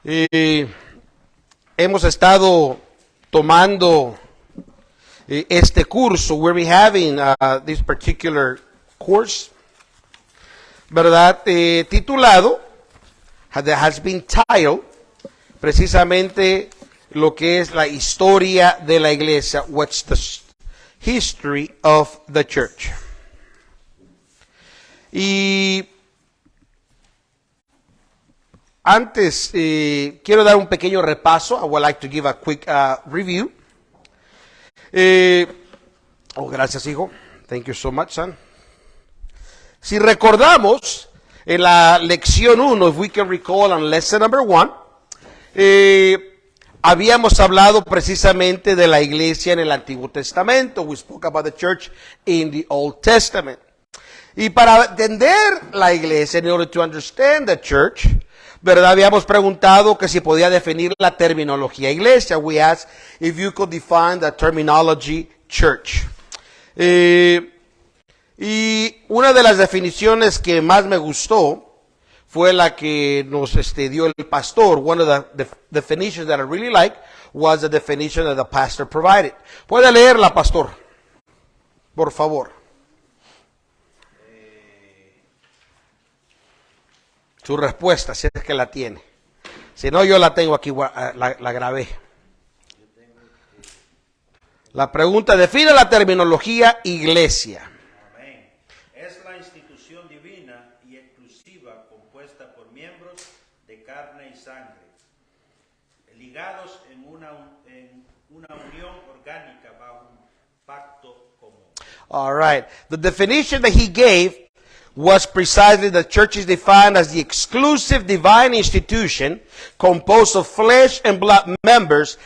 Hemos estado tomando este curso. We're having this particular course, ¿verdad? Titulado, that has been titled, precisamente lo que es la historia de la iglesia. What's the history of the church? Y antes, quiero dar un pequeño repaso. I would like to give a quick review. Gracias, hijo. Thank you so much, son. Si recordamos, en la lección 1, if we can recall on lesson number 1, habíamos hablado precisamente de la iglesia en el Antiguo Testamento. We spoke about the church in the Old Testament. Y para entender la iglesia, in order to understand the church, ¿verdad? Habíamos preguntado que si podía definir la terminología iglesia. We asked if you could define the terminology church. Y una de las definiciones que más me gustó fue la que nos dio el pastor. One of the definitions that I really like was the definition that the pastor provided. ¿Puede leerla, pastor? Por favor. Su respuesta, si es que la tiene. Si no, yo la tengo aquí, la grabé. La pregunta, define la terminología iglesia. Amén. Es la institución divina y exclusiva compuesta por miembros de carne y sangre, ligados en una unión orgánica bajo un pacto común. All right. The definition that he gave was precisely the church is defined as the exclusive divine institution composed of flesh and blood members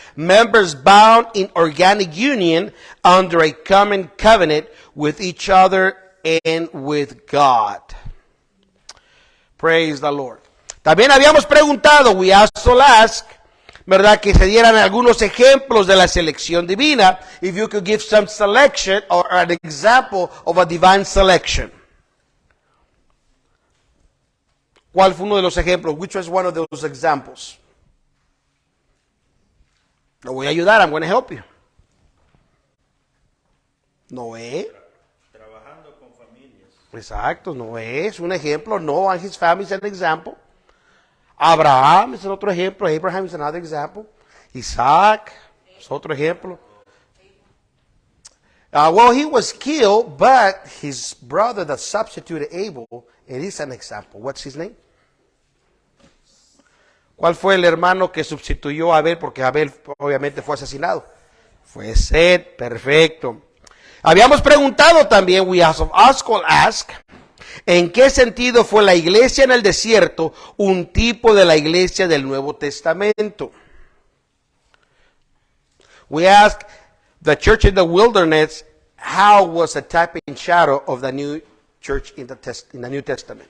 bound in organic union under a common covenant with each other and with God. Praise the Lord. También habíamos preguntado, we also asked, ¿verdad? Que se dieran algunos ejemplos de la selección divina. If you could give some selection or an example of a divine selection. ¿Cuál fue uno de los ejemplos? Which was one of those examples? Lo voy a ayudar. I'm going to help you. Noé. Trabajando con familias. Exacto, Noé es un ejemplo. Noah and his family is an example. Abraham es otro ejemplo. Abraham is another example. Isaac es otro ejemplo. Well, he was killed, but his brother that substituted Abel, it is an example. What's his name? ¿Cuál fue el hermano que sustituyó a Abel? Porque Abel obviamente fue asesinado. Fue Set, perfecto. Habíamos preguntado también, we also ask, ¿en qué sentido fue la iglesia en el desierto un tipo de la iglesia del Nuevo Testamento? We ask, the church in the wilderness, how was a type and shadow of the new church in the New Testament?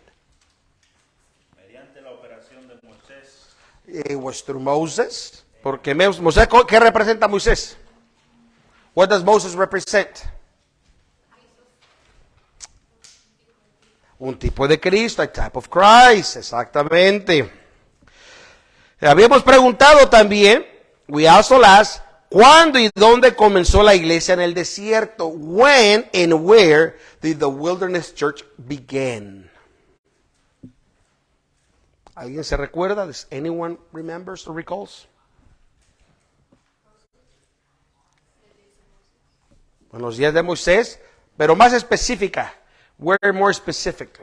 Mediante la operación de Moisés. It was through Moses. Porque Moisés, ¿qué representa Moisés? What does Moses represent? Un tipo de Cristo, a type of Christ, exactamente. Habíamos preguntado también, we also asked, ¿cuándo y dónde comenzó la iglesia en el desierto? When and where did the wilderness church begin? ¿Alguien se recuerda? Does anyone remembers or recalls? En los días de Moisés, pero más específica. Where more specific?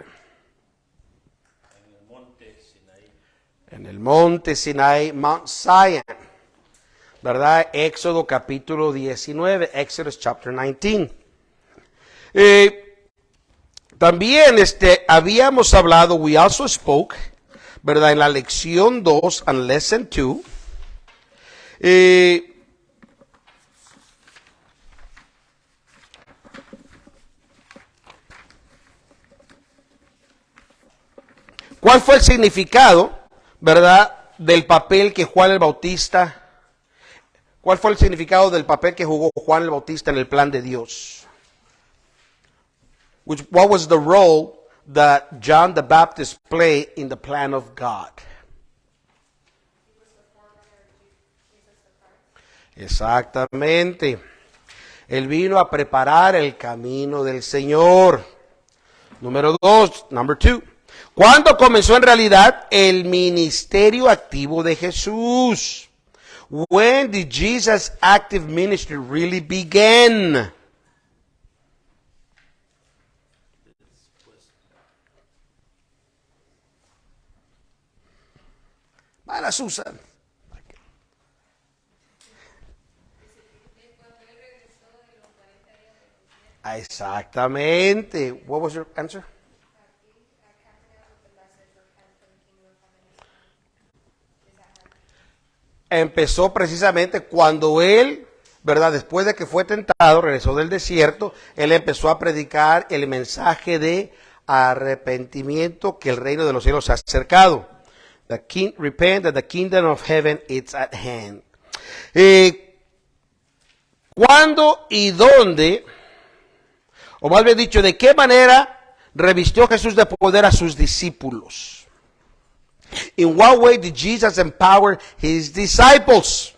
En el monte Sinaí. En el monte Sinaí, Mount Zion. ¿Verdad? Éxodo capítulo 19, Exodus chapter 19. También habíamos hablado, we also spoke, ¿verdad? En la lección 2 and lesson 2. ¿Cuál fue el significado, verdad, del papel que Juan el Bautista, cuál fue el significado del papel que jugó Juan el Bautista en el plan de Dios? What was the role that John the Baptist played in the plan of God? Exactamente. Él vino a preparar el camino del Señor. Number 2. ¿Cuándo comenzó en realidad el ministerio activo de Jesús? When did Jesus' active ministry really begin? Mala Susan. Exactamente. What was your answer? Empezó precisamente cuando él, ¿verdad? Después de que fue tentado, regresó del desierto, él empezó a predicar el mensaje de arrepentimiento, que el reino de los cielos se ha acercado. Repent that the kingdom of heaven is at hand. ¿Cuándo y dónde, o más bien dicho, de qué manera revistió Jesús de poder a sus discípulos? In what way did Jesus empower his disciples?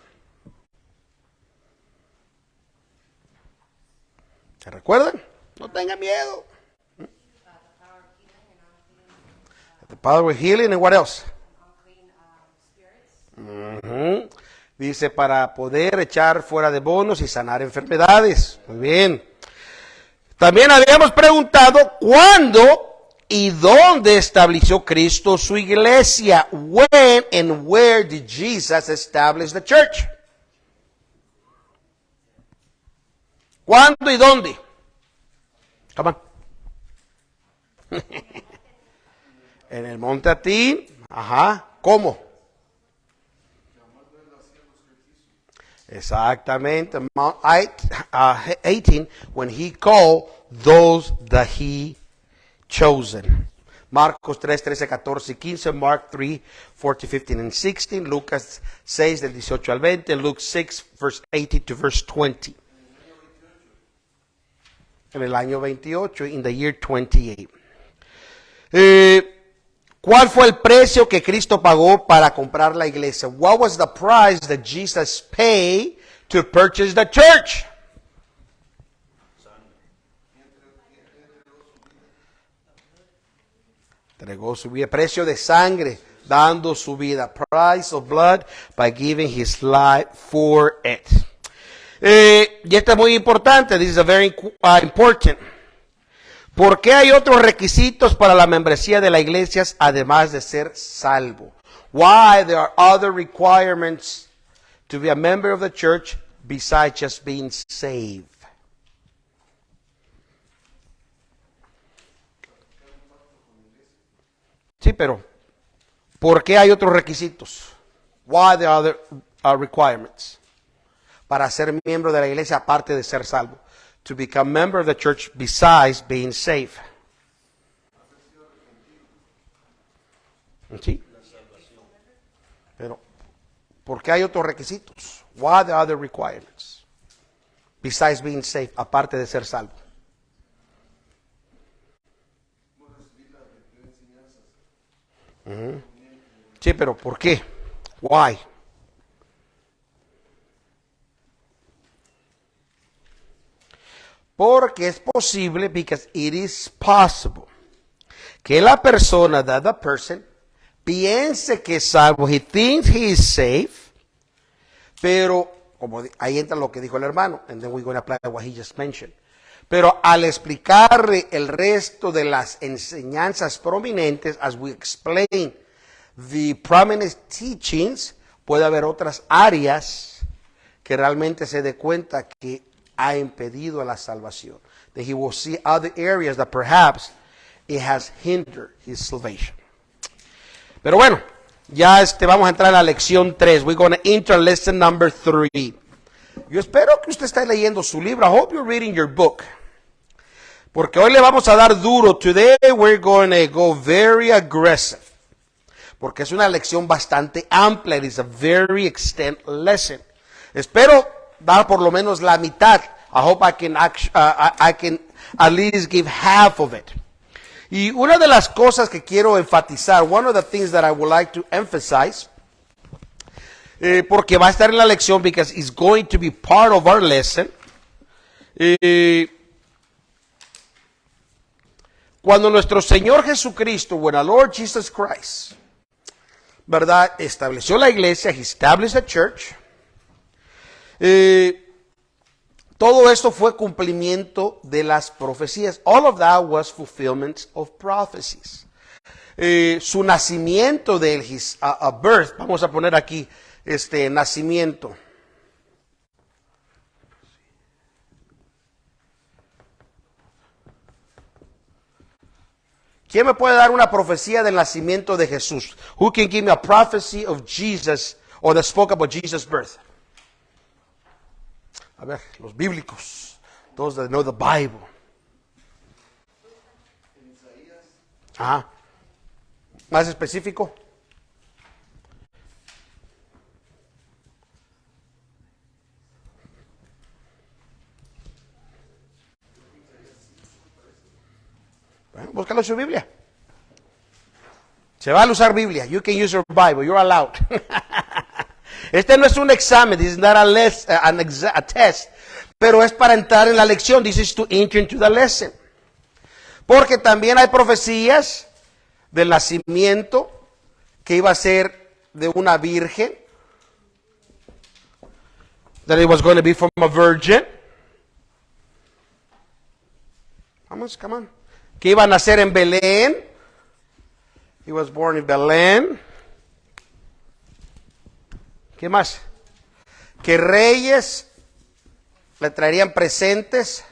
¿Se recuerdan? No tengan miedo. The power of healing and what else? Dice para poder echar fuera demonios y sanar enfermedades. Muy bien. También habíamos preguntado cuándo y dónde estableció Cristo su iglesia. When and where did Jesus establish the church? ¿Cuándo y dónde? Come on. En el monte Atín. Ajá. ¿Cómo? Exactamente. Mount 18, when he called those that he chosen. Marcos 3, 13, 14 y 15, Mark 3, 14, 15 and 16, Lucas 6 del 18 al 20, Luke 6, verse 18 to verse 20. En el año 28, in the year 28. ¿Cuál fue el precio que Cristo pagó para comprar la iglesia? What was the price that Jesus paid to purchase the church? Entregó su vida, precio de sangre, dando su vida. Price of blood by giving his life for it. Y esto es muy importante. This is a very important. ¿Por qué hay otros requisitos para la membresía de las iglesias además de ser salvo? Why there are other requirements to be a member of the church besides just being saved? Sí, pero ¿por qué hay otros requisitos? Why there are other requirements para ser miembro de la iglesia aparte de ser salvo? To become member of the church besides being saved. ¿Sí? Pero ¿por qué hay otros requisitos? Why the other requirements besides being saved, aparte de ser salvo? Sí, pero ¿por qué? Why? Porque es posible, because it is possible, que la persona, that the person, piense que es salvo, he thinks he is safe, pero, como ahí entra lo que dijo el hermano, and then we're going to apply what he just mentioned. Pero al explicarle el resto de las enseñanzas prominentes, as we explain the prominent teachings, puede haber otras áreas que realmente se dé cuenta que ha impedido la salvación. That he will see other areas that perhaps it has hindered his salvation. Pero bueno, ya vamos a entrar a la lección 3. We're going to enter lesson number 3. Yo espero que usted esté leyendo su libro. I hope you're reading your book. Porque hoy le vamos a dar duro. Today we're going to go very aggressive. Porque es una lección bastante amplia. It is a very extended lesson. Espero dar por lo menos la mitad. I hope I can at least give half of it. Y una de las cosas que quiero enfatizar, one of the things that I would like to emphasize, porque va a estar en la lección, because it's going to be part of our lesson. Cuando nuestro Señor Jesucristo, when our Lord Jesus Christ, ¿verdad?, estableció la iglesia, he established a church, todo esto fue cumplimiento de las profecías. All of that was fulfillment of prophecies. Su nacimiento de él, his birth, vamos a poner aquí, nacimiento. ¿Quién me puede dar una profecía del nacimiento de Jesús? Who can give me a prophecy of Jesus, or that spoke about Jesus' birth? A ver, los bíblicos, those that know the Bible. Ajá. Más específico. Bueno, búscalo en su Biblia. Se va a usar Biblia. You can use your Bible. You're allowed. Este no es un examen. This is not a test. Pero es para entrar en la lección. This is to enter into the lesson. Porque también hay profecías del nacimiento que iba a ser de una virgen. That it was going to be from a virgin. Vamos, come on. Que iba a nacer en Belén. He was born in Belén. ¿Qué más? Que reyes le traerían presentes.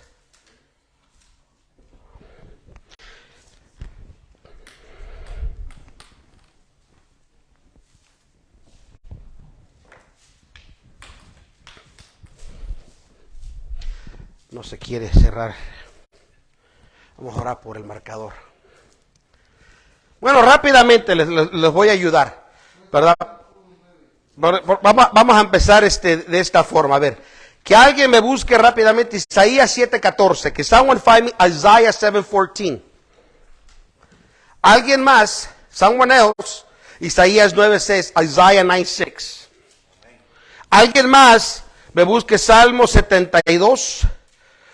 No se quiere cerrar. Vamos a orar por el marcador. Bueno, rápidamente les voy a ayudar, ¿verdad? Vamos a empezar de esta forma. A ver, que alguien me busque rápidamente Isaías 7:14. Que someone find me Isaiah 7:14. Alguien más, someone else, Isaías 9:6, Isaiah 9:6. Alguien más me busque Salmo 72,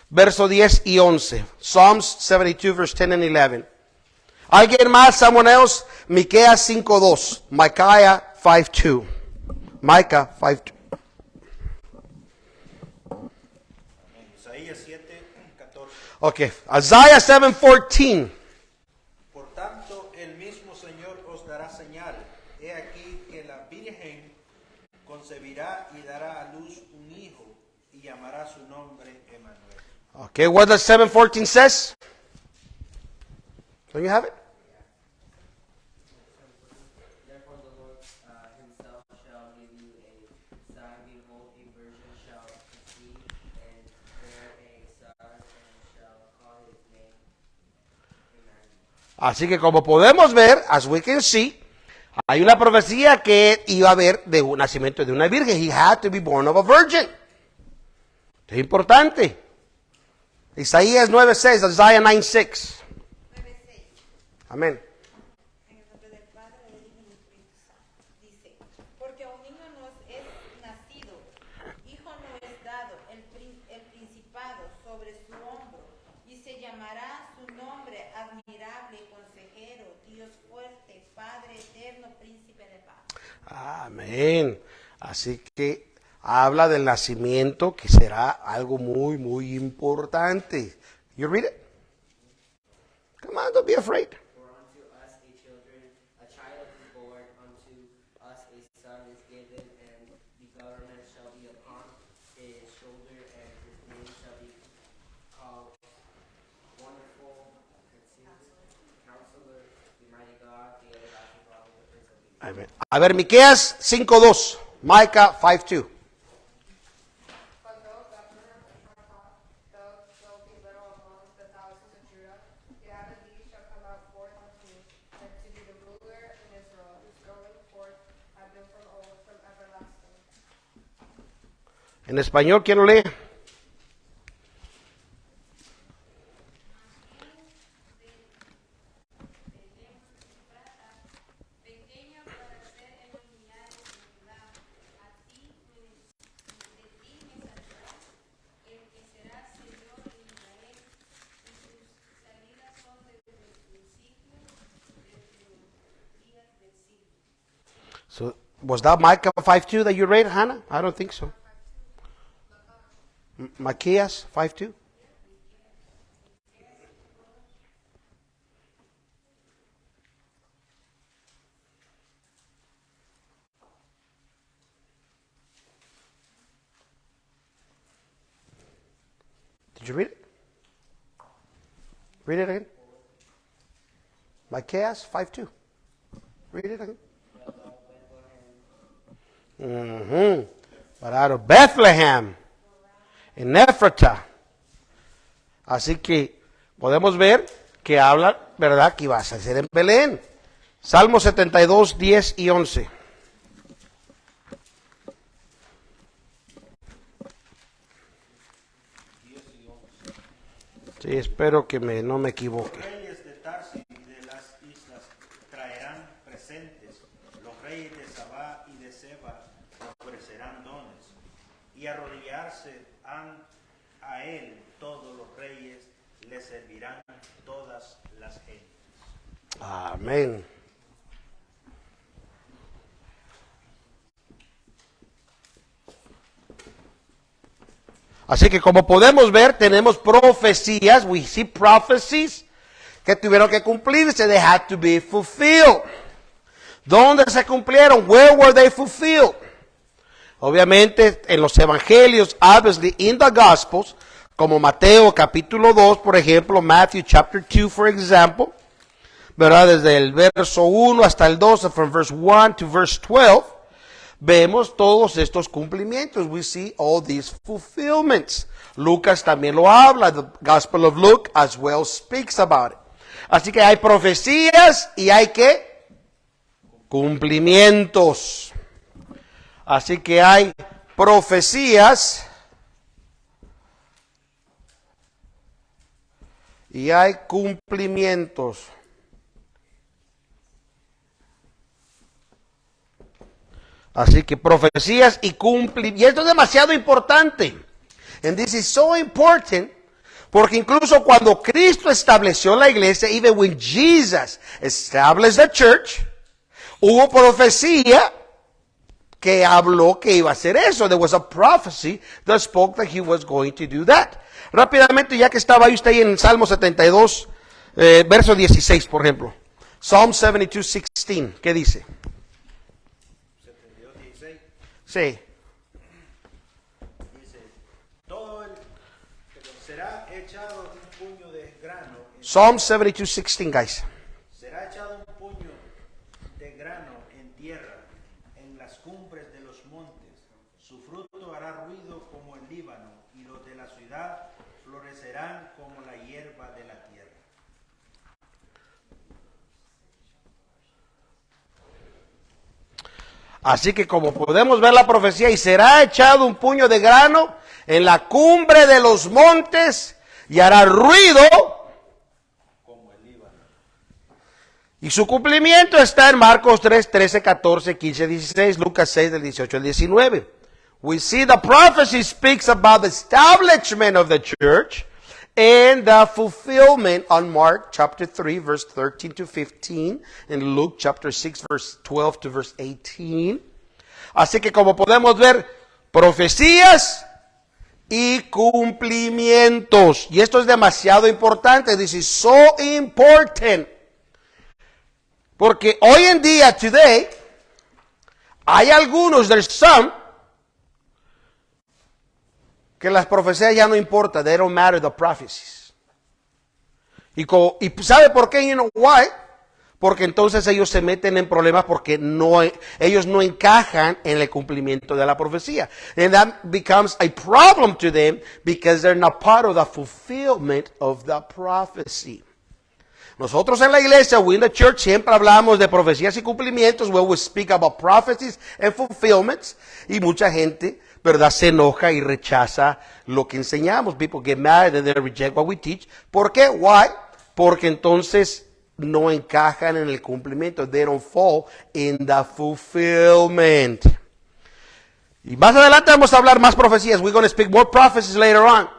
verso 10 y 11. Psalms 72, verse 10 and 11. Alguien más, someone else, Miqueas 5:2, Micaiah 5:2. Micah 5:2. Isaías 7:14. Okay, Isaiah 7:14. Por tanto, el mismo Señor os dará señal. He aquí que la Virgen concebirá y dará a luz un hijo y llamará su nombre Emmanuel. Okay, what does 7:14 says? Don't you have it? Therefore the Lord himself shall give you a sign. Behold, a virgin shall conceive and bear a son, and shall call his name Emmanuel. Así que como podemos ver, as we can see, hay una profecía que iba a haber de un nacimiento de una virgen. He had to be born of a virgin. Es importante. Isaías 9:6, Isaiah 9:6. 9:6. Amén. En el nombre del Padre, del Hijo y del Espíritu Santo. Dice, porque a un niño nos es nacido, hijo no es dado, el principado sobre su hombro, y se llamará su nombre admirable, consejero, Dios fuerte, Padre eterno, príncipe de paz. Amén. Así que habla del nacimiento, que será algo muy, muy importante. You read it? Come on, don't be afraid. For unto us a child is born, unto us a son is given, and the government shall be upon his shoulder, and his name shall be called Wonderful, Counselor, the Mighty God, the Everlasting Father, the Prince of Peace. Amén. A ver, Miqueas 5:2, Micah 5:2. But thou, Bethlehem Ephrathah, thou shalt be little among the thousands of Judah, yet out of thee shall come out forth unto me, and to be the ruler in Israel, whose going forth have been from old, from everlasting. En español, ¿quién lo lee? Pequeño para ser en unidades de Judá, a Was that Micah 5:2 that you read, Hannah? I don't think so. Micaiah 5:2. Did you read it? Read it again. Micaiah 5:2. Read it again. But out of Bethlehem, en Éfrata. Así que podemos ver que habla, ¿verdad? Que ibas a ser en Belén. Salmo 72, 10 y 11. Sí, espero que no me equivoque. Los reyes de Tarsis y de las islas traerán presentes. Los reyes de Sabá y de Seba ofrecerán dones. Y arrodillarse han a él todos los reyes, le servirán todas las gentes. Amén. Así que como podemos ver, tenemos profecías, we see prophecies, que tuvieron que cumplirse, they had to be fulfilled. ¿Dónde se cumplieron? Where were they fulfilled? Obviamente en los evangelios, obviously in the Gospels, como Mateo capítulo 2, por ejemplo, Matthew chapter 2, for example, ¿verdad? Desde el verso 1 hasta el 12, from verse 1 to verse 12, vemos todos estos cumplimientos. We see all these fulfillments. Lucas también lo habla. The Gospel of Luke as well speaks about it. Así que hay profecías y hay ¿qué? Cumplimientos. Así que hay profecías y hay cumplimientos. Así que profecías y cumplimientos. Y esto es demasiado importante. And this is so important, porque incluso cuando Cristo estableció la iglesia, even when Jesus established the church, hubo profecía que habló que iba a hacer eso. There was a prophecy that spoke that he was going to do that. Rápidamente, ya que estaba usted ahí en Salmo 72, verso 16, por ejemplo. Psalm 72, 16. ¿Qué dice? 72:16 Sí. dice, todo el será echado un puño de grano, Psalm 72, 16, guys. será echado un puño de grano en tierra, en las cumbres de los montes. Su fruto hará ruido como el Líbano, y los de la ciudad florecerán como la hierba de la tierra. Así que como podemos ver la profecía, y será echado un puño de grano en la cumbre de los montes y hará ruido. Como el Líbano. Y su cumplimiento está en Marcos 3, 13, 14, 15, 16, Lucas 6, del 18 al 19. We see the prophecy speaks about the establishment of the church and the fulfillment on Mark chapter 3, verse 13 to 15, and Luke chapter 6, verse 12 to verse 18. Así que como podemos ver, profecías y cumplimientos. Y esto es demasiado importante. This is so important. Porque hoy en día, today, hay algunos, there's some, que las profecías ya no importan. They don't matter, the prophecies. Y ¿sabe por qué? You know why? Porque entonces ellos se meten en problemas porque ellos no encajan en el cumplimiento de la profecía. And that becomes a problem to them because they're not part of the fulfillment of the prophecy. Nosotros en la iglesia, we in the church, siempre hablamos de profecías y cumplimientos, where we speak about prophecies and fulfillments, y mucha gente, ¿verdad?, se enoja y rechaza lo que enseñamos. People get mad and they reject what we teach. ¿Por qué? Why? Porque entonces no encajan en el cumplimiento. They don't fall in the fulfillment. Y más adelante vamos a hablar más profecías. We're going to speak more prophecies later on.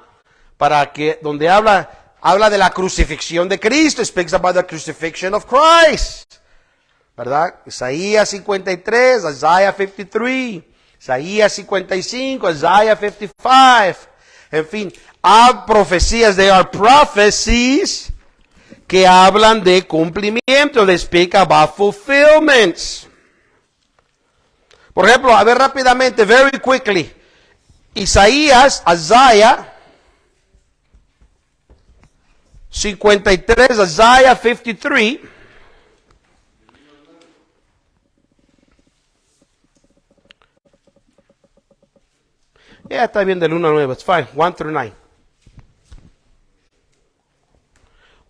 Para que, donde habla de la crucifixión de Cristo. It speaks about the crucifixion of Christ. ¿verdad? Isaías 53, Isaiah 53, Isaías 55, Isaiah 55. En fin, hay profecías, they are prophecies que hablan de cumplimiento. They speak about fulfillments. Por ejemplo, a ver rápidamente, very quickly. Isaías, Isaiah 53, Isaiah 53. Ya está bien del 1 al 9, it's fine, 1 through 9.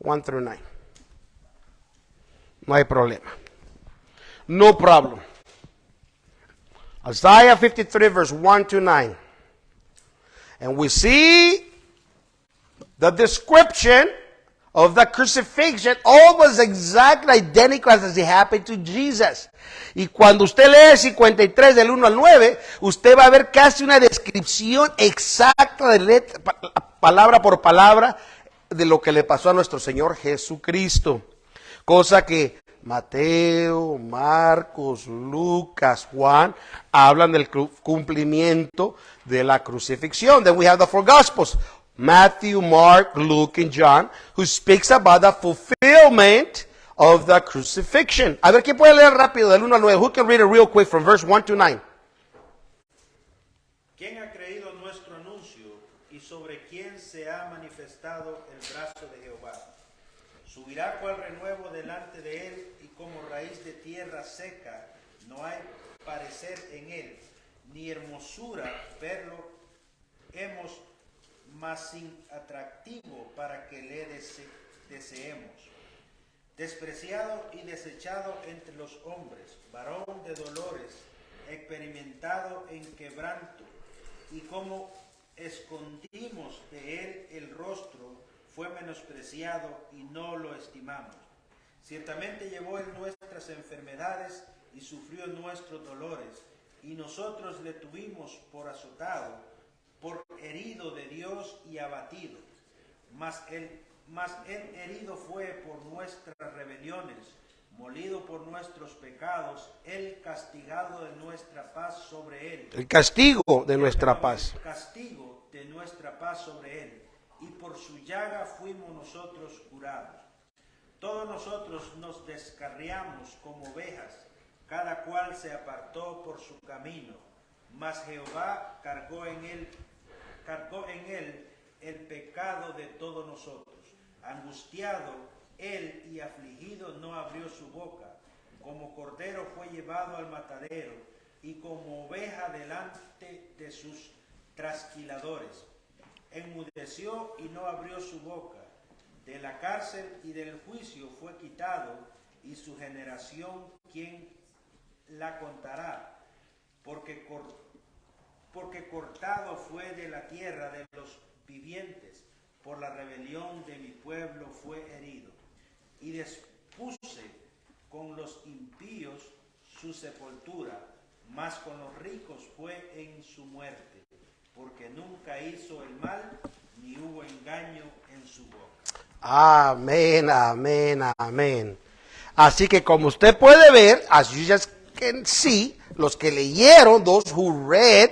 1 through 9. No hay problema. No problem. Isaiah 53 verse 1 to 9. And we see the description of the crucifixion almost exactly identical as it happened to Jesus. Y cuando usted lee 53 del 1 al 9, usted va a ver casi una descripción exacta de letra, palabra por palabra de lo que le pasó a nuestro Señor Jesucristo. Cosa que Mateo, Marcos, Lucas, Juan hablan del cumplimiento de la crucifixión. Then we have the four Gospels, Matthew, Mark, Luke, and John, who speaks about the fulfillment of the crucifixion. A ver, ¿quién puede leer rápido del 1 al 9? Who can read it real quick from verse 1 to 9? ¿Quién ha creído nuestro anuncio y sobre quién se ha manifestado el brazo de Jehová? Subirá cual renuevo delante de él y como raíz de tierra seca, no hay parecer en él, ni hermosura verlo hemos, mas sin atractivo para que le deseemos. Despreciado y desechado entre los hombres, varón de dolores, experimentado en quebranto, y como escondimos de él el rostro, fue menospreciado y no lo estimamos. Ciertamente llevó él nuestras enfermedades y sufrió nuestros dolores, y nosotros le tuvimos por azotado, por herido de Dios y abatido. Mas él herido fue por nuestras rebeliones, molido por nuestros pecados, el castigado de nuestra paz sobre él. El castigo de nuestra paz. El castigo de nuestra paz sobre él, y por su llaga fuimos nosotros curados. Todos nosotros nos descarriamos como ovejas, cada cual se apartó por su camino, mas Jehová cargó en él el pecado de todos nosotros. Angustiado él y afligido no abrió su boca. Como cordero fue llevado al matadero, y como oveja delante de sus trasquiladores. Enmudeció y no abrió su boca. De la cárcel y del juicio fue quitado, y su generación, ¿quién la contará? Porque cortado fue de la tierra de los vivientes, por la rebelión de mi pueblo fue herido. Y dispuse con los impíos su sepultura, mas con los ricos fue en su muerte, porque nunca hizo el mal, ni hubo engaño en su boca. Amén, amén, amén. Así que como usted puede ver, as you just can see, los que leyeron, those who read,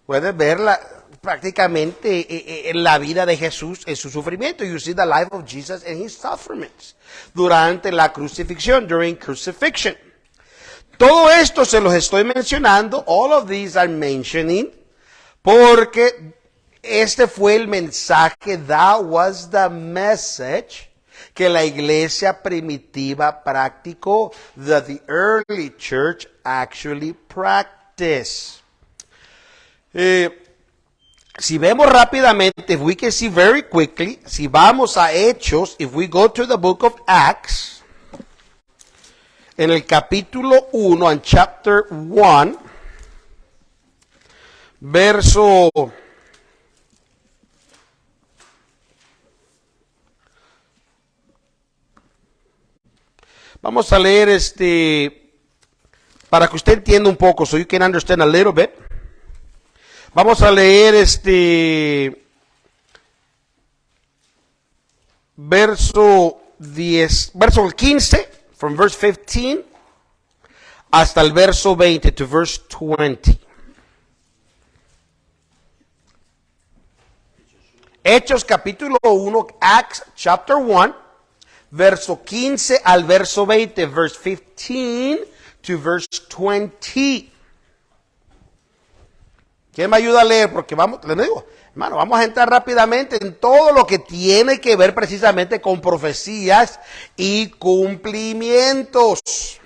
pueden ver prácticamente la vida de Jesús en su sufrimiento. You see the life of Jesus and his sufferings durante la crucifixión, during crucifixion. Todo esto se los estoy mencionando, all of these are mentioning, porque este fue el mensaje, that was the message que la iglesia primitiva practicó, that the early church actually practiced. Si vemos rápidamente, if we can see very quickly, si vamos a Hechos, if we go to the book of Acts, en el capítulo 1, en chapter 1, verso vamos a leer para que usted entienda un poco, so you can understand a little bit. Vamos a leer verso 15, from verse 15 hasta el verso 20, to verse 20. Hechos capítulo 1, Acts chapter 1, verso 15 al verso 20, verse 15 to verse 20. ¿Quién me ayuda a leer? Porque vamos, les digo, hermano, vamos a entrar rápidamente en todo lo que tiene que ver precisamente con profecías y cumplimientos.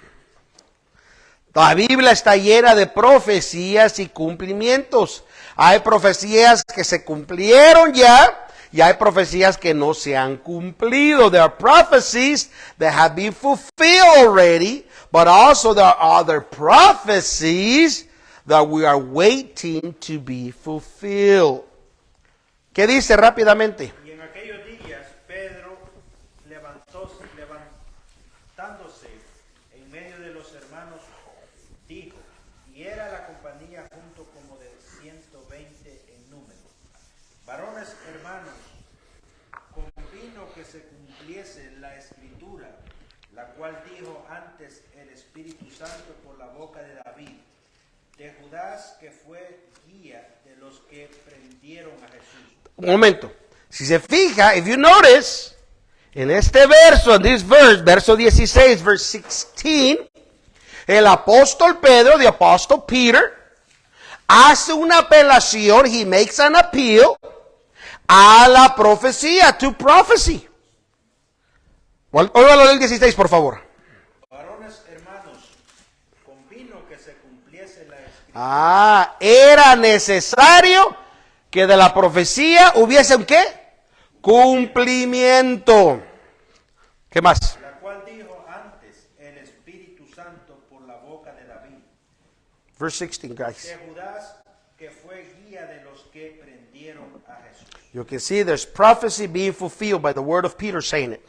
La Biblia está llena de profecías y cumplimientos. Hay profecías que se cumplieron ya y hay profecías que no se han cumplido. There are prophecies that have been fulfilled already, but also there are other prophecies that we are waiting to be fulfilled. ¿Qué dice rápidamente? Y en aquellos días Pedro levantándose en medio de los hermanos, dijo, y era la compañía junto como de 120 en número: varones hermanos, convino que se cumpliese la escritura, la cual dijo antes el Espíritu Santo por la boca de David, de Judas, que fue guía de los que prendieron a Jesús. Un momento. Si se fija, if you notice, en este verso, en this verse, verso 16, verse 16, el apóstol Pedro, the apostle Peter, hace una apelación, he makes an appeal a la profecía, to prophecy. Óigalo el 16, por favor. Varones hermanos, convino que se cumpliese la escritura. Era necesario que de la profecía hubiese un ¿qué? Cumplimiento. ¿Qué más? La cual dijo antes el Espíritu Santo por la boca de David, Verse 16, guys. de Judas, que fue guía de los que prendieron a Jesús. You can see there's prophecy being fulfilled by the word of Peter saying it.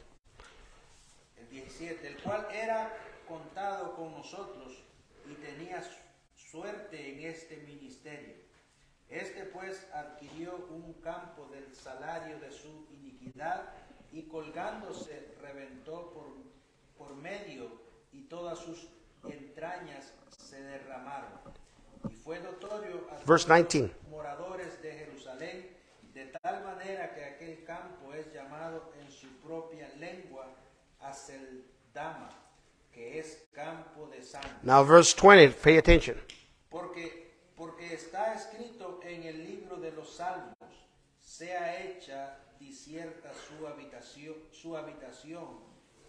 El 17, el cual era contado con nosotros y tenía suerte en este ministerio. Este pues adquirió un campo del salario de su iniquidad y colgándose reventó por medio y todas sus entrañas se derramaron. Y fue notorio a Verse 19. los moradores de Jerusalén, de tal manera que aquel campo es llamado en su propia lengua Aceldama, que es campo de sangre. Now verse 20, pay attention. Porque está escrito en el libro de los Salmos, sea hecha desierta su habitación,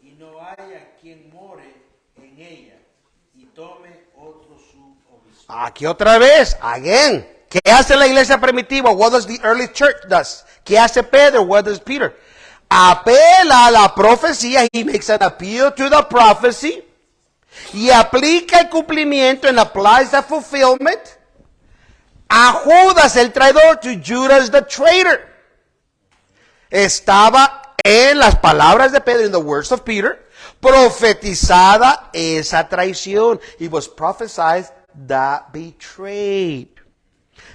y no haya quien more en ella, y tome otro su obispo. Aquí otra vez, again. ¿Qué hace la iglesia primitiva? What does the early church does? ¿Qué hace Pedro? What does Peter? Apela a la profecía. He makes an appeal to the prophecy. Y aplica el cumplimiento and applies the fulfillment a Judas el traidor, to Judas the traitor. Estaba en las palabras de Pedro, in the words of Peter, profetizada esa traición. It was prophesied that betrayed.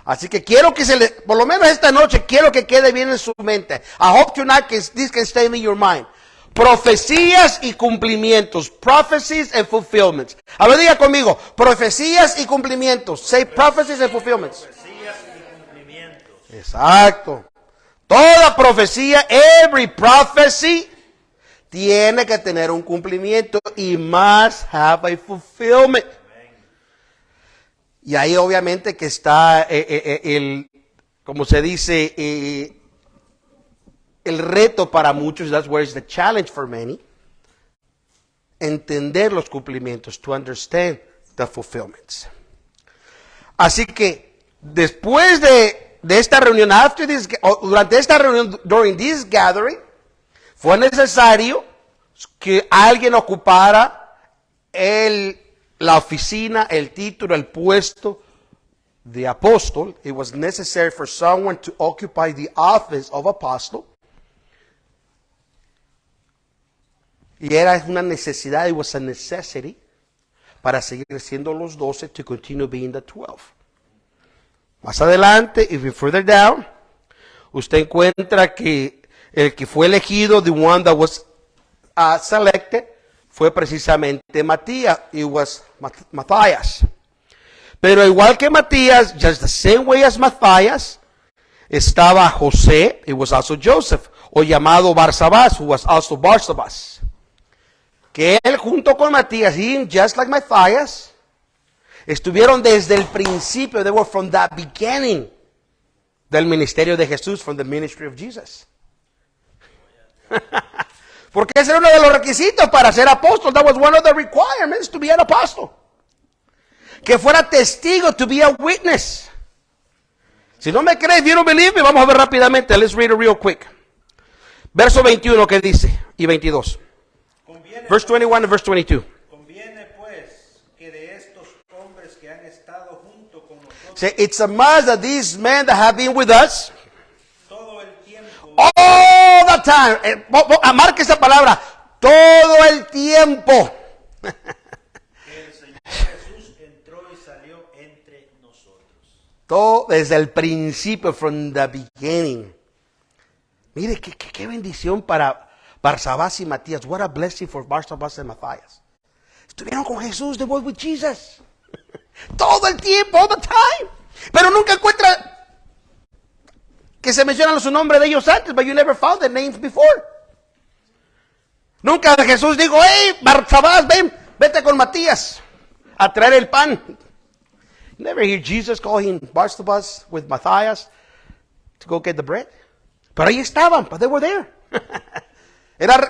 Así que quiero que por lo menos esta noche, quiero que quede bien en su mente. I hope tonight this can stay in your mind. Profecías y cumplimientos. Prophecies and fulfillments. Ahora diga conmigo, profecías y cumplimientos. Say prophecies and fulfillments. Profecías y cumplimientos. Exacto. Toda profecía, every prophecy, tiene que tener un cumplimiento y must have a fulfillment. Y ahí obviamente que está como se dice, el reto para muchos, that's where is the challenge for many, entender los cumplimientos, to understand the fulfillments. Así que después de esta reunión, durante esta reunión, during this gathering, fue necesario que alguien ocupara la oficina, el título, el puesto de apóstol. It was necessary for someone to occupy the office of apostle. Y era una necesidad, it was a necessity, para seguir siendo los 12, to continue being the 12. Más adelante, if you further down, usted encuentra que el que fue elegido, the one that was selected, fue precisamente Matías. It was Matthias. Pero igual que Matías, just the same way as Matthias, estaba José, it was also Joseph, o llamado Barsabás, who was also Barsabas. Que él junto con Matías, he, just like Matthias, estuvieron desde el principio, they were from the beginning del ministerio de Jesús, from the ministry of Jesus. Porque ese era uno de los requisitos para ser apóstol. That was one of the requirements to be an apostle. Que fuera testigo, to be a witness. Si no me crees, if you don't believe me, vamos a ver rápidamente. Let's read it real quick. Verso 21, ¿qué dice? Y 22. Verse 21 and verse 22. Conviene pues que de estos hombres que han estado junto con nosotros Say, it's a must that these men that have been with us todo el tiempo all the time. Marque esa palabra. Todo el tiempo. que el Señor Jesús entró y salió entre nosotros. Todo desde el principio, from the beginning. Mire, qué bendición para Barsabás y Matías. What a blessing for Barsabás and Matthias. Estuvieron con Jesús, they were with Jesus. Todo el tiempo, all the time. Pero nunca encuentra que se mencionan su nombre de ellos antes, but you never found their names before. Nunca Jesús dijo, hey, Barsabás, ven, vete con Matías a traer el pan. Never hear Jesus call him Barsabás with Matthias to go get the bread. Pero ahí estaban, but they were there.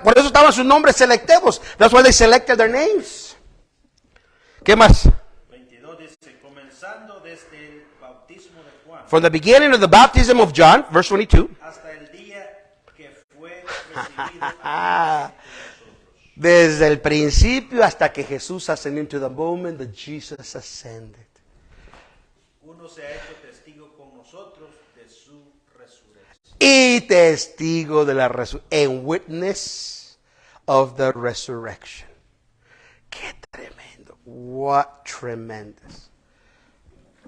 Por eso estaban sus nombres selectados. That's why they selected their names. ¿Qué más? 22 dice, comenzando desde el bautismo de Juan From the beginning of the baptism of John, verse 22. hasta el día que fue recibido a nosotros. Desde el principio hasta que Jesús ascendió, into the moment that Jesus ascended. Uno se ha hecho testigo con nosotros de su resurrección. Y testigo de la resurrección. And witness of the resurrection. Qué tremendo. What tremendous.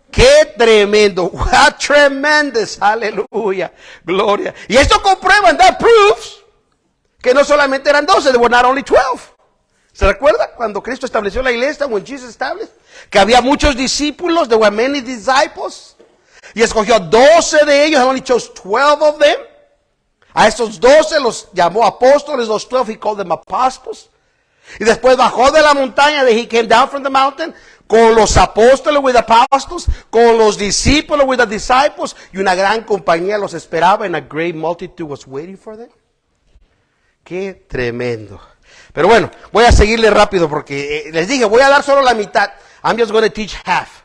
Qué tremendo. What tremendous. Aleluya. Gloria. Y esto comprueba, and that proves, que no solamente eran 12, they were not only 12. ¿Se recuerda cuando Cristo estableció la iglesia, when Jesus established? Que había muchos discípulos, there were many disciples. Y escogió 12 de ellos, and only chose 12 of them. A estos 12 los llamó apóstoles, los 12 he called them apostles. Y después bajó de la montaña, he came down from the mountain, con los apóstoles with the apostles, con los discípulos with the disciples, y una gran compañía los esperaba, and a great multitude was waiting for them. Qué tremendo. Pero bueno, voy a seguirle rápido porque les dije, voy a dar solo la mitad. I'm just going to teach half.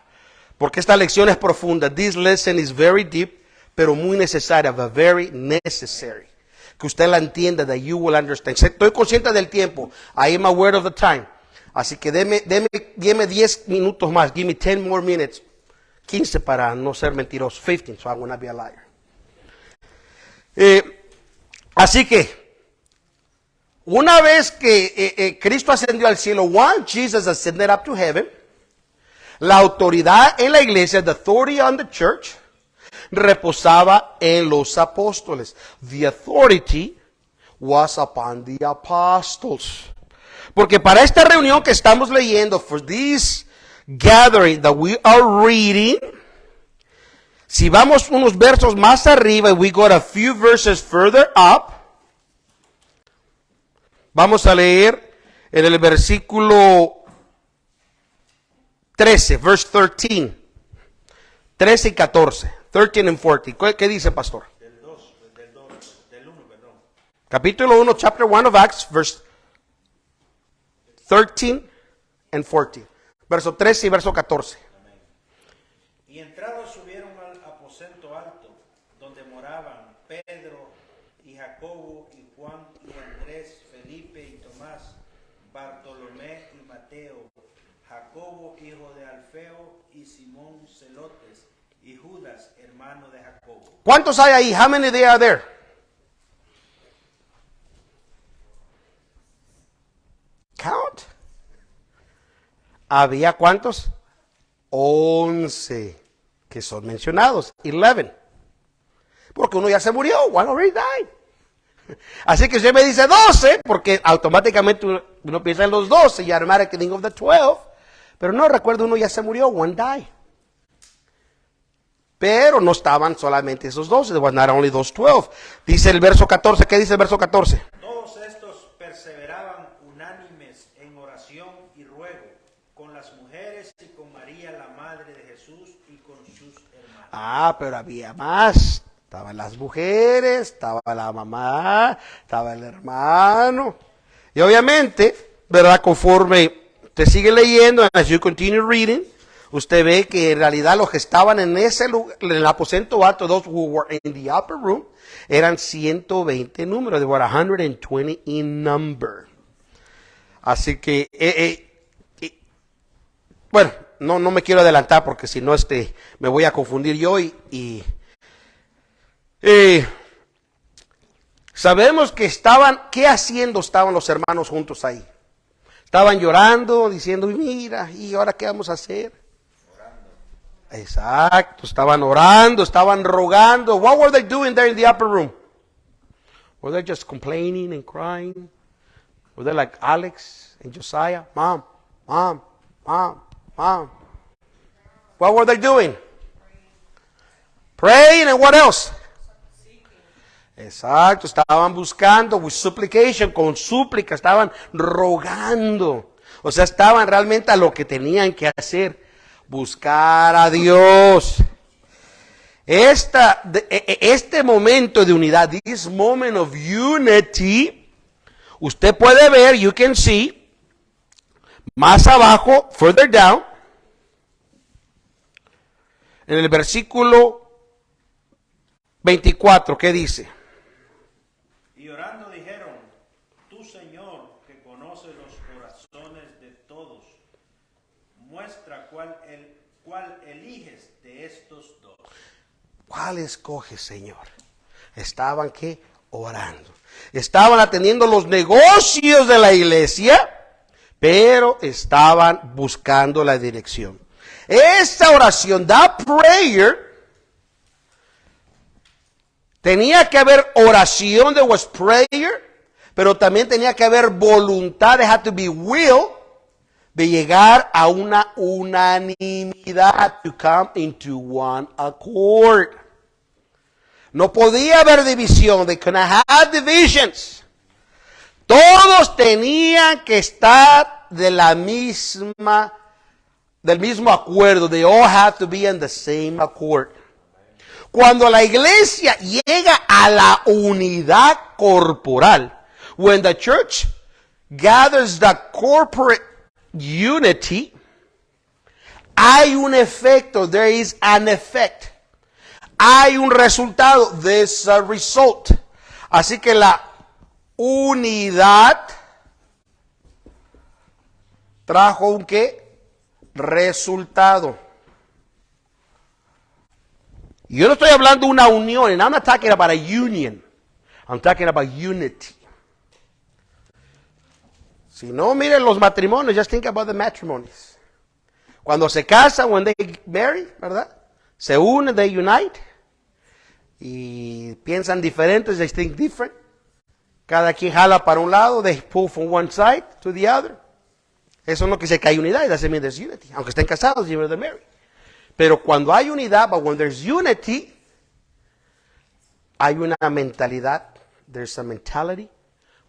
Porque esta lección es profunda. This lesson is very deep, pero muy necesaria, but very necessary. Que usted la entienda, that you will understand. Estoy consciente del tiempo. I am aware of the time. Así que deme 10 minutos más. Give me 10 more minutes. 15 para no ser mentiroso. 15, so I will not be a liar. Así que, una vez que Cristo ascendió al cielo, once Jesus ascended up to heaven, la autoridad en la iglesia, the authority on the church, reposaba en los apóstoles. The authority was upon the apostles. Porque para esta reunión que estamos leyendo, for this gathering that we are reading, si vamos unos versos más arriba, we got a few verses further up, vamos a leer en el versículo 13, verse 13. 13 y 14. 13 and 14. ¿Qué dice, pastor? Del 1, perdón. Capítulo 1, chapter 1 of Acts, verse 13 and 14. Verso 13 y verso 14. Y entrados subieron al aposento alto, donde moraban Pedro y Jacobo y Juan y Andrés, Felipe y Tomás, Bartolomé y Mateo, Jacobo hijo de Alfeo y Simón Celotes y Judas hermano de Jacobo. ¿Cuántos hay ahí? How many they are there? Count. ¿Había cuántos? 11 que son mencionados. 11. Porque uno ya se murió. One already died. Así que usted me dice 12 porque automáticamente uno piensa en los 12, you automatically think of the 12. Pero no, recuerdo, uno ya se murió, one died. Pero no estaban solamente esos 12, there was not only those 12. Dice el verso 14, ¿qué dice el verso 14? Todos estos perseveraban unánimes en oración y ruego con las mujeres y con María, la madre de Jesús, y con sus hermanos. Ah, pero había más. Estaban las mujeres, estaba la mamá, estaba el hermano. Y obviamente, ¿verdad? Conforme usted sigue leyendo, as you continue reading, usted ve que en realidad los que estaban en ese lugar, en el aposento alto, those who were in the upper room, eran 120 números. They were 120 in number. Así que, bueno, no me quiero adelantar porque si no me voy a confundir yo y sabemos que ¿qué haciendo estaban los hermanos juntos ahí? Estaban llorando, diciendo, mira, ¿y ahora qué vamos a hacer? Exacto, estaban orando, estaban rogando. What were they doing there in the upper room? Were they just complaining and crying? Were they like Alex and Josiah? Mom, mom, mom, mom. What were they doing? Praying, and what else? Exacto, estaban buscando, with supplication, con súplica, estaban rogando. O sea, estaban realmente a lo que tenían que hacer, buscar a Dios. Este momento de unidad, this moment of unity, usted puede ver, you can see, más abajo, further down, en el versículo 24, ¿qué dice? Y orando dijeron, tú Señor, que conoces los corazones de todos, muestra cuál eliges de estos dos. ¿Cuál escoges, Señor? Estaban, ¿qué? Orando. Estaban atendiendo los negocios de la iglesia, pero estaban buscando la dirección. Esta oración, that prayer, tenía que haber oración, there was prayer, pero también tenía que haber voluntad, there had to be will, de llegar a una unanimidad, to come into one accord. No podía haber división, they could not have divisions. Todos tenían que estar del mismo acuerdo, they all had to be in the same accord. Cuando la iglesia llega a la unidad corporal, when the church gathers the corporate unity, hay un efecto, there is an effect. Hay un resultado, there's a result. Así que la unidad trajo un ¿qué? Resultado. Yo no estoy hablando de una unión, and I'm not talking about a union. I'm talking about unity. Si no, miren los matrimonios, just think about the matrimonies. Cuando se casan, when they marry, ¿verdad? Se unen, they unite. Y piensan diferentes, they think different. Cada quien jala para un lado, they pull from one side to the other. Eso no quiere decir que hay unidad, it doesn't mean there's unity. Aunque estén casados, even if they're married. Pero cuando hay unidad, but when there's unity, hay una mentalidad, there's a mentality,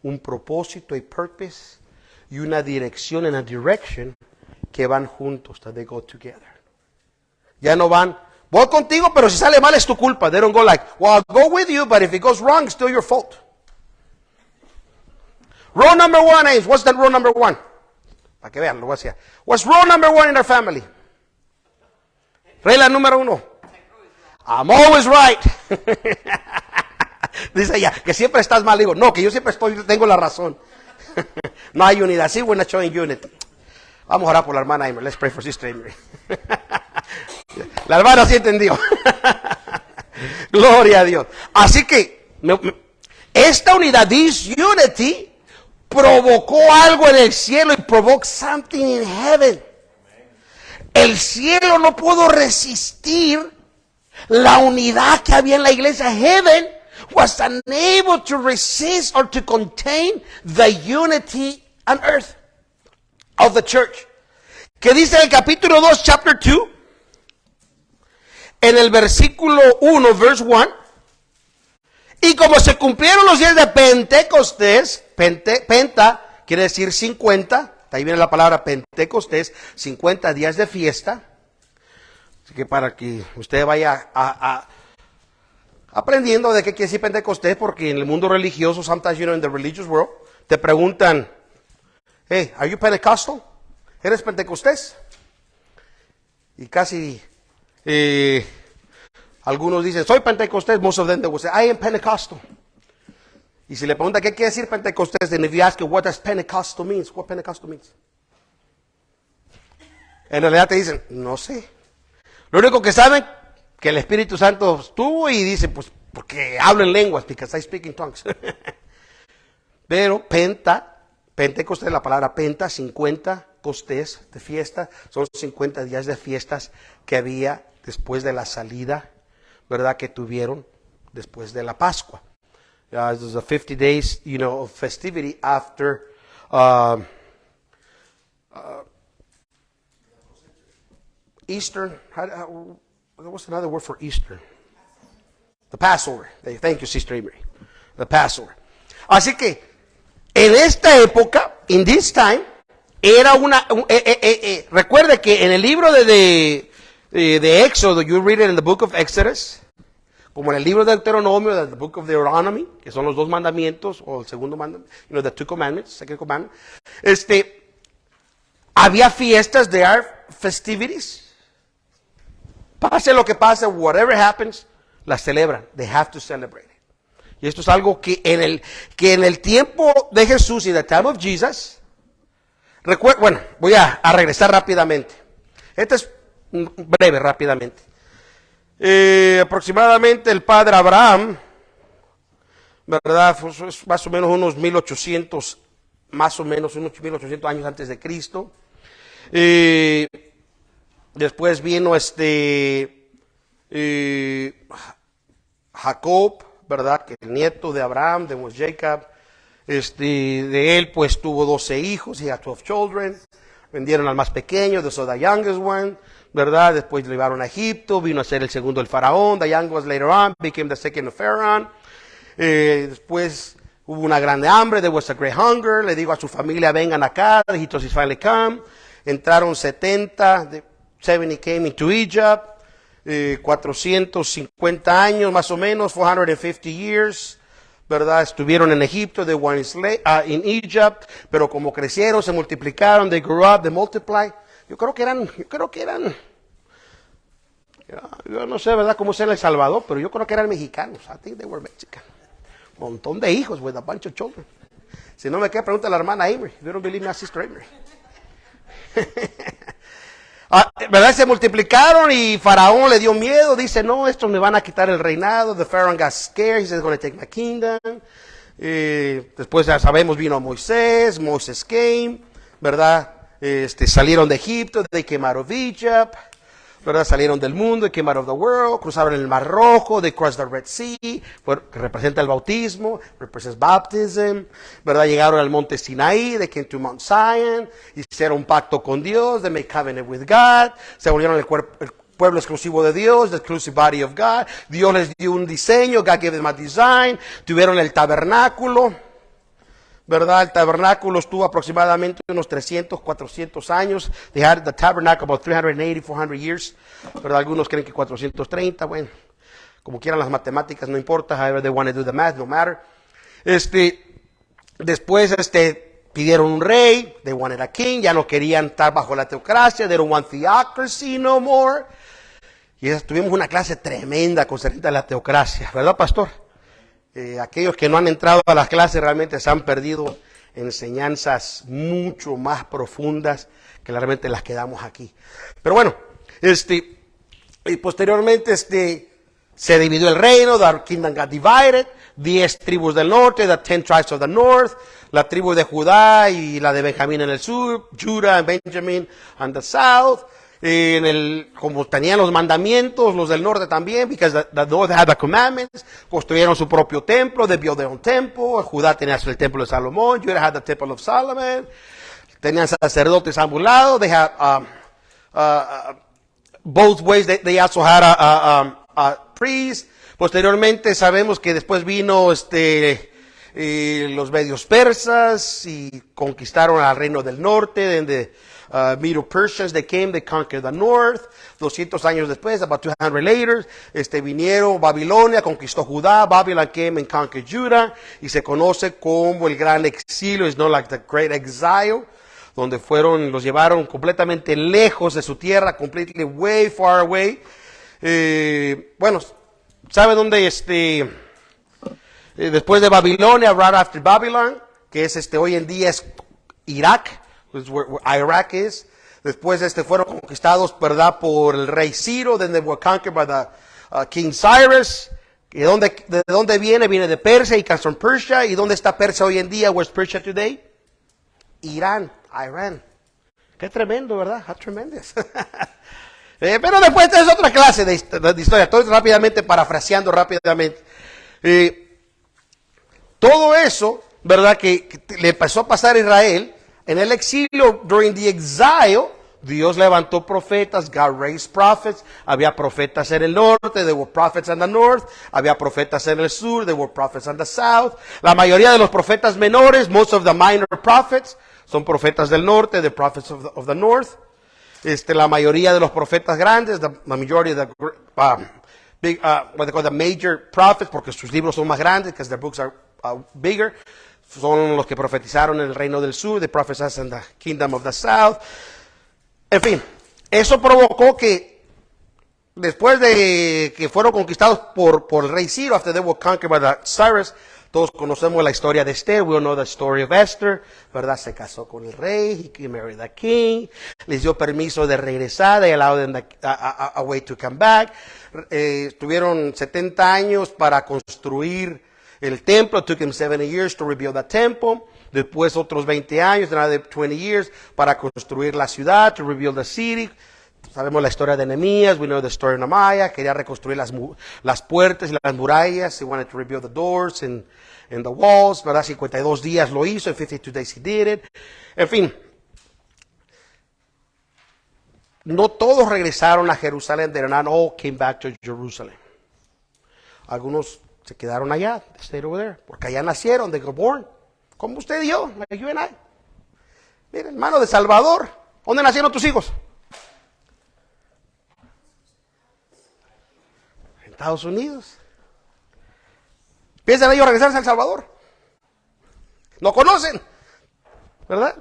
un propósito, a purpose, y una dirección, and a direction, que van juntos, that they go together. Ya no van, voy contigo, pero si sale mal es tu culpa. They don't go like, well, I'll go with you, but if it goes wrong, it's still your fault. Rule number one is, what's that rule number one? Para que vean, lo voy a decir. What's rule number one in our family? Regla número 1. I'm always right. Dice ella, que siempre estás mal. Digo, no, que yo siempre tengo la razón. No hay unidad. Sí, we're not showing unity. Vamos a orar por la hermana Emer. Let's pray for Sister Emery. La hermana sí entendió. Gloria a Dios. Así que, esta unidad, this unity, provocó algo en el cielo y provoked something in heaven. El cielo no pudo resistir la unidad que había en la iglesia. Heaven was unable to resist or to contain the unity and earth of the church. Que dice en el capítulo 2, chapter 2, en el versículo 1, verse 1, y como se cumplieron los días de Pentecostés, penta quiere decir 50, ahí viene la palabra Pentecostés, 50 días de fiesta. Así que para que usted vaya aprendiendo de qué quiere decir Pentecostés, porque en el mundo religioso, sometimes, in the religious world, te preguntan, hey, are you Pentecostal? ¿Eres Pentecostés? Y casi algunos dicen, soy Pentecostés. Most of them they will say, I am Pentecostal. Y si le pregunta qué quiere decir Pentecostés, then if you ask what does Pentecostal means, what Pentecostal means? En realidad te dicen, no sé. Lo único que saben, que el Espíritu Santo estuvo y dice, pues, porque hablo en lenguas, because I speak in tongues. Pero Pentecostés, la palabra penta, 50 costés de fiesta, son 50 días de fiestas que había después de la salida, ¿verdad? Que tuvieron después de la Pascua. There's a 50 days, of festivity after Easter. What's another word for Easter? The Passover. Thank you, Sister Amory. The Passover. Así que, en esta época, in this time, era recuerde que en el libro de Éxodo, you read it in the book of Exodus, como en el libro de Deuteronomio, the book of Deuteronomy, que son los dos mandamientos, o el segundo mandamiento, the two commandments, second commandment, había fiestas, there are festivities. Pase lo que pase, whatever happens, las celebran. They have to celebrate it. Y esto es algo que en el tiempo de Jesús y the time of Jesus, bueno, voy a regresar rápidamente. Este es breve, rápidamente. Aproximadamente el padre Abraham, ¿verdad? Pues más o menos unos 1800 años antes de Cristo. Después vino Jacob, ¿verdad? Que el nieto de Abraham, de Jacob. De él pues tuvo 12 hijos, he had 12 children. Vendieron al más pequeño, the youngest one, ¿verdad? Después lo llevaron a Egipto, vino a ser el segundo del faraón. The young was later on, became the second of Pharaoh. Después hubo una grande hambre, there was a great hunger. Le digo a su familia, vengan acá, he told his family come. Entraron 70 came into Egypt, 450 años más o menos, 450 years. ¿Verdad? Estuvieron en Egipto, they were in Egypt, pero como crecieron, se multiplicaron, they grew up, they multiplied. Yo creo que eran, yo no sé, ¿verdad?, cómo es en El Salvador, pero yo creo que eran mexicanos. I think they were Mexican. Montón de hijos, with a bunch of children. Si no me queda, pregunta a la hermana Amory. You don't believe me, Sister Amory. ¿Verdad? Se multiplicaron y Faraón le dio miedo. Dice, no, estos me van a quitar el reinado. The Pharaoh got scared. He said, going to take my kingdom. Después ya sabemos, vino Moisés. Moses came, ¿verdad? Salieron de Egipto. They came out of Egypt. ¿Verdad? Salieron del mundo. They came out of the world. Cruzaron el Mar Rojo. They crossed the Red Sea. Que representa el bautismo. Represents baptism. ¿Verdad? Llegaron al monte Sinaí. They came to Mount Zion. Hicieron un pacto con Dios. They made covenant with God. Se volvieron el pueblo exclusivo de Dios. The exclusive body of God. Dios les dio un diseño. God gave them a design. Tuvieron el tabernáculo. ¿Verdad? El tabernáculo estuvo aproximadamente unos 300, 400 años. They had the tabernacle about 380, 400 years. ¿Verdad? Algunos creen que 430. Bueno, como quieran las matemáticas, no importa. However they want to do the math, no matter. Después, pidieron un rey. They wanted a king. Ya no querían estar bajo la teocracia. They don't want theocracy no more. Y tuvimos una clase tremenda concerniente a la teocracia. ¿Verdad, pastor? Aquellos que no han entrado a las clases realmente se han perdido enseñanzas mucho más profundas que realmente las que damos aquí. Pero bueno, y posteriormente se dividió el reino, the kingdom got divided, 10 tribus del norte, the 10 tribes of the north, la tribu de Judá y la de Benjamín en el sur, Judah and Benjamin on the south. como tenían los mandamientos, los del norte también, because the north had the commandments, construyeron su propio templo, they built their own temple. Judá tenía el templo de Salomón, Judah had the temple of Solomon, tenían sacerdotes a ambos lados, they had, both ways, they also had a priest. Posteriormente sabemos que después vino los medios persas y conquistaron al reino del norte, and the Medo-Persians, they conquered the north. 200 años después, about 200 later, vinieron Babilonia, conquistó Judá, Babylon came and conquered Judah, y se conoce como el gran exilio, it's known like the great exile, donde los llevaron completamente lejos de su tierra, completely way far away. Bueno, ¿sabe dónde después de Babilonia, right after Babylon, que es hoy en día es Irak, pues where Iraq is. Después fueron conquistados, ¿verdad?, por el rey Ciro, then they were conquered by the King Cyrus. ¿De dónde viene? Viene de Persia, y comes from Persia. ¿Y dónde está Persia hoy en día? Where's Persia today? Irán. Qué tremendo, ¿verdad? How tremendous. Pero después es otra clase de historia. Estoy rápidamente parafraseando rápidamente. Todo eso, ¿verdad?, que le empezó a pasar a Israel en el exilio. During the exile, Dios levantó profetas. God raised prophets. Había profetas en el norte. There were prophets in the north. Había profetas en el sur. There were prophets in the south. La mayoría de los profetas menores, most of the minor prophets, son profetas del norte, the prophets of the north. La mayoría de los profetas grandes, the majority of the big, what they call the major prophets, porque sus libros son más grandes, because their books are bigger, son los que profetizaron en el reino del sur, the prophets in the kingdom of the south. En fin, eso provocó que después de que fueron conquistados por el rey Ciro, after they were conquered by the Cyrus, todos conocemos la historia de Esther. We all know the story of Esther, ¿verdad? Se casó con el rey, he married the king, les dio permiso de regresar, they allowed them a way to come back. Tuvieron 70 años para construir el templo. It took them 70 years to rebuild the temple. Después otros 20 años, another 20 years, para construir la ciudad, to rebuild the city. Sabemos la historia de Nehemías, we know the story of Nehemiah, quería reconstruir las puertas y las murallas, he wanted to rebuild the doors and the walls, ¿verdad? 52 días lo hizo, in 52 days he did it. En fin, no todos regresaron a Jerusalén, they not all came back to Jerusalem. Algunos se quedaron allá, they stayed over there, porque allá nacieron, they were born, como usted y yo, like you and I. Mira, hermano de Salvador, ¿dónde nacieron tus hijos? Estados Unidos. ¿Piensan ellos regresarse a El Salvador? No conocen, ¿verdad?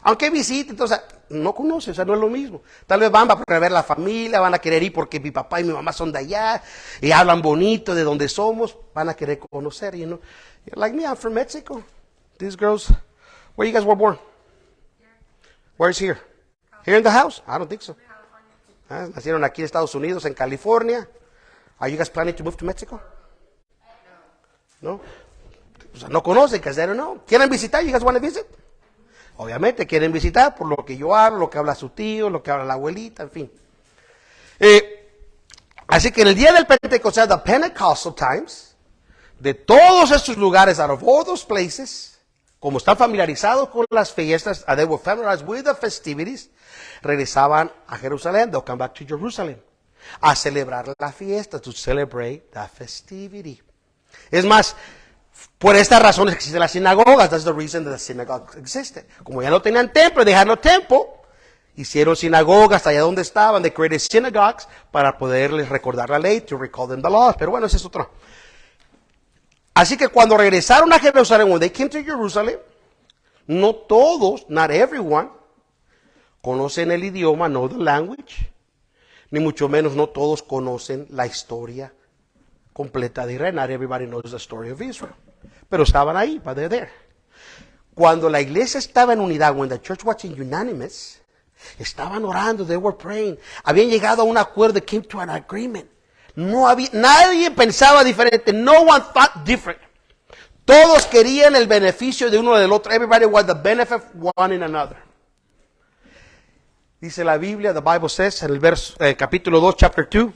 Aunque visiten, entonces no conocen, o sea, no es lo mismo. Tal vez van para ver la familia, van a querer ir porque mi papá y mi mamá son de allá y hablan bonito de donde somos, van a querer conocer, you know. Like me, I'm from Mexico. These girls, where you guys were born? Where's here? Here in the house? I don't think so. Nacieron aquí en Estados Unidos, en California. Are you guys planning to move to Mexico? No. O sea, no conocen, because they don't know. ¿Quieren visitar? You guys want to visit? Obviamente quieren visitar por lo que yo hablo, lo que habla su tío, lo que habla la abuelita, en fin. Así que en el día del Pentecostés, the Pentecostal times, de todos estos lugares, out of all those places, como están familiarizados con las fiestas, they were familiarized with the festivities, regresaban a Jerusalén, they'll come back to Jerusalem, a celebrar la fiesta, to celebrate the festivity. Es más, por estas razones existen las sinagogas. That's the reason that the synagogue existed. Como ya no tenían templo, they had no temple, hicieron sinagogas allá donde estaban, they created synagogues para poderles recordar la ley, to recall them the laws. Pero bueno, ese es otro. Así que cuando regresaron a Jerusalén, when they came to Jerusalem, no todos, not everyone, conocen el idioma, know the language, ni mucho menos no todos conocen la historia completa de Israel. Not everybody knows the story of Israel. Pero estaban ahí, but they're there. Cuando la iglesia estaba en unidad, when the church was unanimous, estaban orando, they were praying. Habían llegado a un acuerdo, they came to an agreement. Nadie pensaba diferente. No one thought different. Todos querían el beneficio de uno del otro. Everybody wanted the benefit of one in another. Dice la Biblia, the Bible says, en el capítulo 2, chapter 2,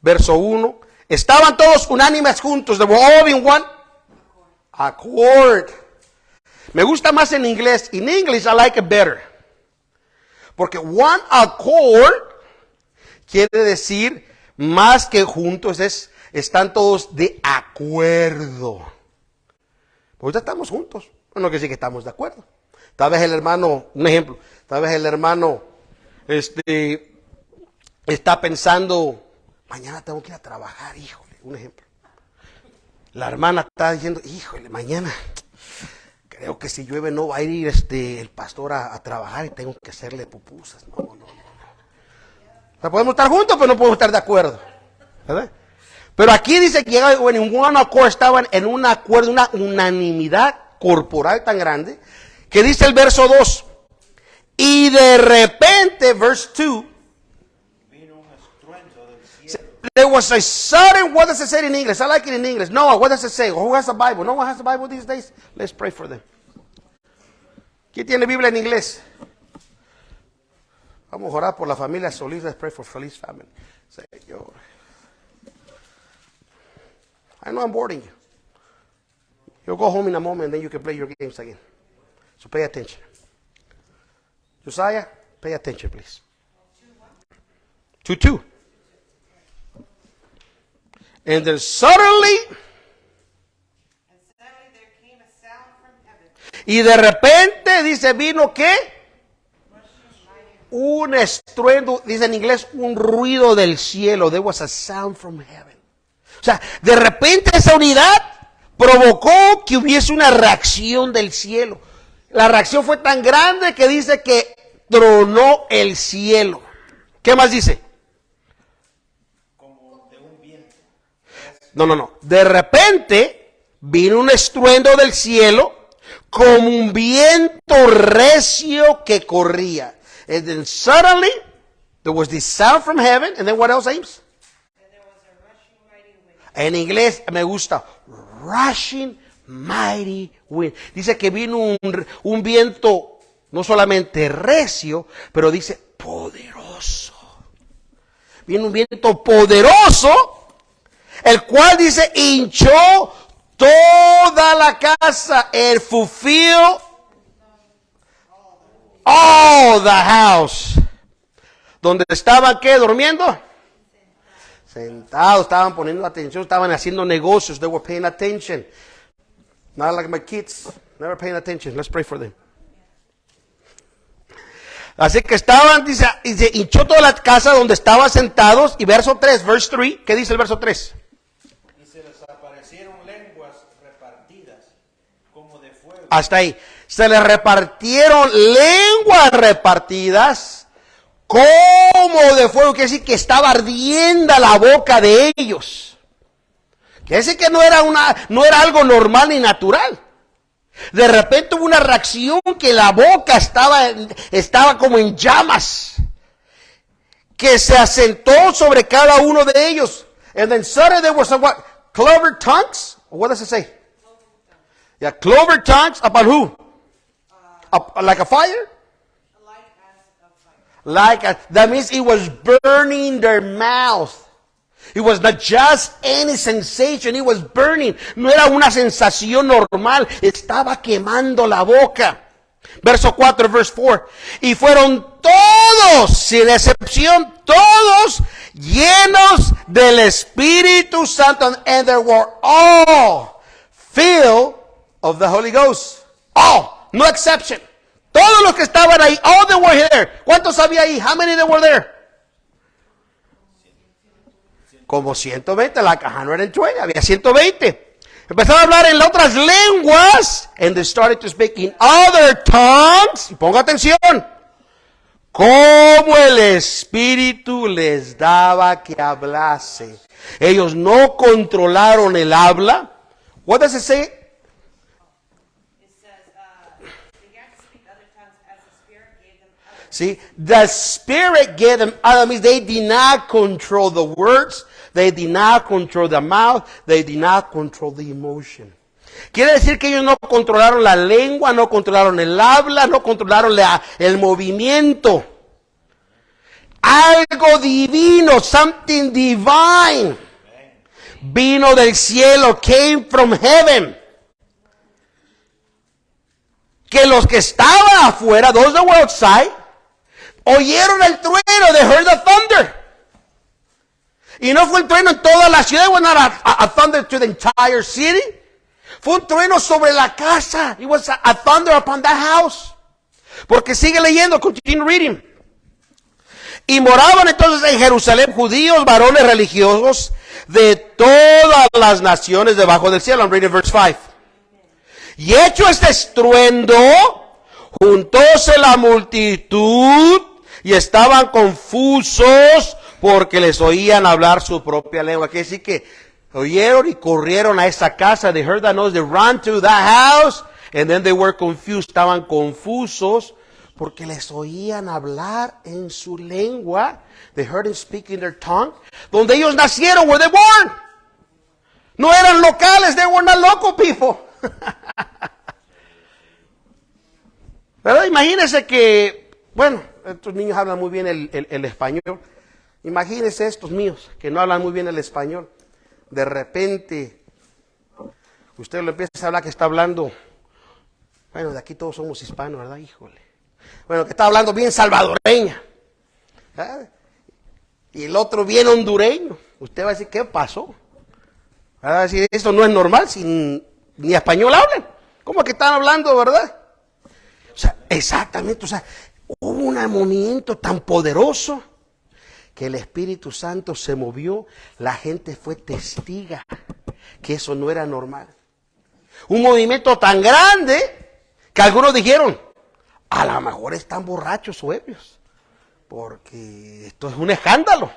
verso 1. Estaban todos unánimes juntos. They were all in one accord. Me gusta más en inglés. In English, I like it better. Porque one accord quiere decir más que juntos, están todos de acuerdo. Ahorita estamos juntos. No quiere decir que estamos de acuerdo. Tal vez el hermano, un ejemplo, tal vez el hermano está pensando, mañana tengo que ir a trabajar, híjole, un ejemplo. La hermana está diciendo, híjole, mañana creo que si llueve no va a ir el pastor a trabajar y tengo que hacerle pupusas. No. O sea, podemos estar juntos, pero no podemos estar de acuerdo, ¿verdad? Pero aquí dice que en one accord estaban en un acuerdo, una unanimidad corporal tan grande, que dice el verso 2, y de repente, verse 2, vino un estruendo del cielo. there was a sudden, what does it say in English? I like it in English. Noah, what does it say? Who has a Bible? No one has a Bible these days? Let's pray for them. ¿Quién tiene Biblia en inglés? Vamos a orar por la familia Solís. Let's pray for Solís family. Señor. I know I'm boring you. You'll go home in a moment and then you can play your games again. So pay attention. Josiah, pay attention, please. 2:2. And then suddenly, And suddenly there came a sound from heaven. y de repente, dice, vino ¿qué? Un estruendo, dice en inglés, un ruido del cielo. There was a sound from heaven. O sea, de repente esa unidad provocó que hubiese una reacción del cielo. La reacción fue tan grande que dice que tronó el cielo. ¿Qué más dice? Como de un viento. No. De repente vino un estruendo del cielo como un viento recio que corría. And then suddenly there was this sound from heaven. And then what else, James? And there was a rushing mighty wind. En inglés me gusta. Rushing mighty wind. Dice que vino un viento no solamente recio, pero dice poderoso. Viene un viento poderoso, el cual dice hinchó toda la casa, el fulfill all the house. ¿Donde estaban qué? ¿Durmiendo? Sentados, estaban poniendo atención, estaban haciendo negocios. They were paying attention. Not like my kids, never paying attention. Let's pray for them. Así que estaban, dice, y se hinchó toda la casa donde estaban sentados. Y verso 3, verse 3, ¿qué dice el verso 3? Y se les aparecieron lenguas repartidas como de fuego. Hasta ahí. Se les repartieron lenguas repartidas como de fuego. Quiere decir que estaba ardiendo la boca de ellos. Quiere decir que no era algo normal ni natural. De repente hubo una reacción que la boca estaba como en llamas, que se asentó sobre cada uno de ellos. And then suddenly there was what? Clover tongues? What does it say? Yeah, clover tongues about who? Like a fire? That means it was burning their mouth. It was not just any sensation, it was burning. No era una sensación normal, estaba quemando la boca. Verso 4, verse 4. Y fueron todos, sin excepción, todos llenos del Espíritu Santo. And they were all filled of the Holy Ghost. All, no exception. Todos los que estaban ahí, all that were there. ¿Cuántos había ahí? How many that were there? Como 120, la caja no era en Chuella, había 120. Empezaron a hablar en otras lenguas, and they started to speak in other tongues. Y ponga atención, como el Espíritu les daba que hablase. Ellos no controlaron el habla. What does it say? It says, began to speak other tongues as the Spirit gave them utterance. See, the Spirit gave them utterance. Means they did not control the words. They did not control the mouth. They did not control the emotion. Quiere decir que ellos no controlaron la lengua, no controlaron el habla, no controlaron el movimiento. Algo divino, something divine, vino del cielo, came from heaven. Que los que estaban afuera, those that were outside, oyeron el trueno, they heard the thunder. Y no fue el trueno en toda la ciudad, it was not a thunder to the entire city. Fue un trueno sobre la casa. It was a thunder upon that house. Porque sigue leyendo, continue reading. Y moraban entonces en Jerusalén judíos, varones religiosos de todas las naciones debajo del cielo. I'm reading verse 5. Y hecho este estruendo, juntóse la multitud y estaban confusos porque les oían hablar su propia lengua. Quiere decir que oyeron y corrieron a esa casa. They heard that noise, they ran to that house, and then they were confused. Estaban confusos porque les oían hablar en su lengua. They heard them speak in their tongue. Donde ellos nacieron, where they born. No eran locales, they were not local people. ¿Verdad? Imagínense que, bueno, estos niños hablan muy bien el español. Imagínense estos míos que no hablan muy bien el español. De repente, usted lo empieza a hablar que está hablando, bueno, de aquí todos somos hispanos, ¿verdad? Híjole. Bueno, que está hablando bien salvadoreña. ¿Verdad? Y el otro bien hondureño. Usted va a decir, ¿qué pasó? Va a decir, esto no es normal, si ni español hablan. ¿Cómo que están hablando, verdad? O sea, exactamente, o sea, hubo un movimiento tan poderoso que el Espíritu Santo se movió, la gente fue testiga que eso no era normal. Un movimiento tan grande que algunos dijeron, a lo mejor están borrachos o ebrios, porque esto es un escándalo.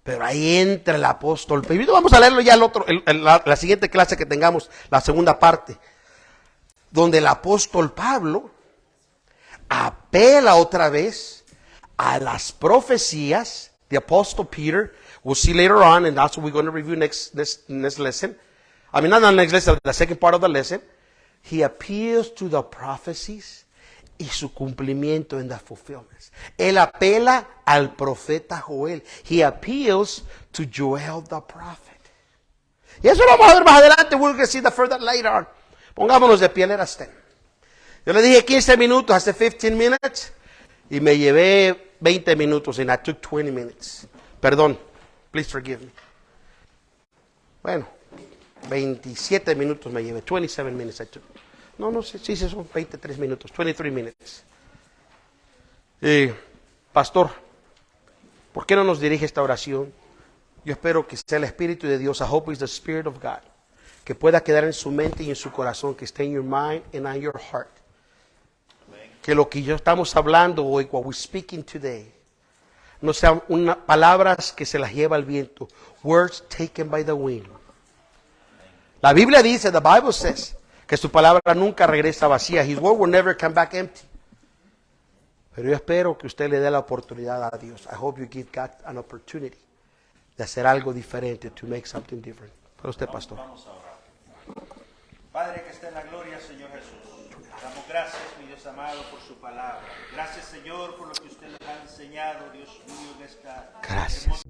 Pero ahí entra el apóstol Pedro. Vamos a leerlo ya la siguiente clase que tengamos, la segunda parte, donde el apóstol Pablo apela otra vez a las profecías. The Apostle Peter, we'll see later on, and that's what we're going to review next lesson. I mean, not the next lesson, the second part of the lesson. He appeals to the prophecies y su cumplimiento en the fulfillments. Él apela al profeta Joel. He appeals to Joel the prophet. Y eso lo vamos a ver más adelante. We'll see that further later on. Pongámonos de pie, let us stand. Yo le dije 15 minutos, hace 15 minutes, y me llevé 20 minutos, and I took 20 minutes. Perdón, please forgive me. Bueno, 27 minutos me llevé, 27 minutes I took. No sé, sí, son 23 minutos, 23 minutes. Pastor, ¿por qué no nos dirige esta oración? Yo espero que sea el Espíritu de Dios, I hope it's the Spirit of God, que pueda quedar en su mente y en su corazón, que esté en your mind and on your heart. Que lo que yo estamos hablando hoy, what we're speaking today, no sean palabras que se las lleva el viento, words taken by the wind. La Biblia dice, the Bible says, que su palabra nunca regresa vacía. His word will never come back empty. Pero yo espero que usted le dé la oportunidad a Dios. I hope you give God an opportunity de hacer algo diferente, to make something different. Para usted, pastor. Vamos a orar. Padre que está en la gloria, Señor Jesús. Damos gracias, mi Dios amado, por su palabra. Gracias, Señor, por lo que usted nos ha enseñado, Dios mío, en esta Gracias.